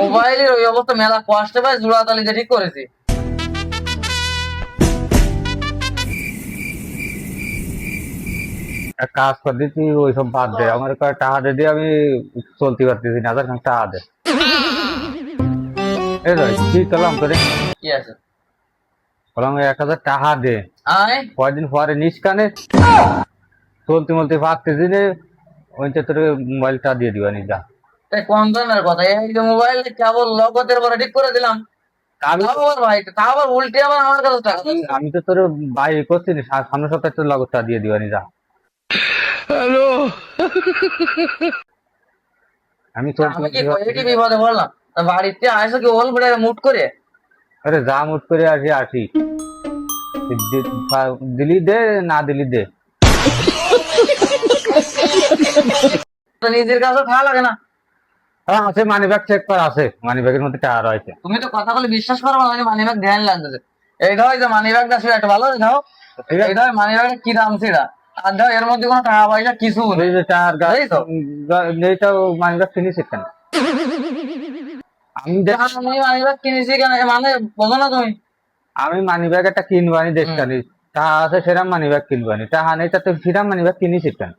মোবাইলের ওই অবস্থা মেলা কষ্টে পাই জোড়াতালি দিয়ে ঠিক করেছি। এক কাজ করে দিচ্ছি, ওইসব বাদ দে, আমার কয়েক টাকা দিয়ে আমি চলতে পারতেছি না, তার টাকা দে। এই রে, কি করলাম তোরে? কি আছে? বললাম 1,000 টাকা দে, আয় কয়দিন পরে নিস কানে, চলতে মলতে পারতেছি রে, ওইটা তোর মোবাইলটা দিয়ে দিবানি যা। তাই কোন ধরনের কথা, এই যে মোবাইল কেবল লগতের পরে ঠিক করে দিলাম, আমি তাও আবার ভাই, তাও আবার উল্টে আবার আমার কাছে টাকা চাচ্ছে। আমি তো তোর বাইরে করছি না, সামনের সপ্তাহে তোর লগতটা দিয়ে দিবানি যা। আমি চলতে আমি কি মলতে কয়ে কি পারতেছি না। বিপদে বললাম, তা বাড়িতে আসো কি ওল ফুটে মুট করে। আরে যা মুট করে আসি আসি, দিলি দে, না দিলি দে। তো নিজের কাছে খাওয়া লাগে না। হ্যাঁ আছে, মানি ব্যাগ চেক করা আছে, মানি ব্যাগের মধ্যে টাকা রয়েছে। তুমি তো কথা বলে বিশ্বাস করো না, মানি ব্যাগ ধ্যান লাগতেছে। এই ধর এই যে মানি ব্যাগটা সেটা একটা ভালো দাও, ঠিক এই আছে, ধর মানি ব্যাগটা কি দাম সেটা, আর ধর এর মধ্যে কোনো টাকা পয়সা কিছু নেই। এই যে টাকার গাছ, এই তো এইটাও মানি ব্যাগ কিনিস কেন? আমি দেখ, আমি মানি ব্যাগ কিনেছি কেন, এ মানে বোঝো না তুমি? আমি মানি ব্যাগ একটা কিনবানি দেখতানি, টাকা আছে সেরাম মানি ব্যাগ কিনবানি, টাকা নেই তা তুই সেরাম মানি ব্যাগ কিনিস কেন?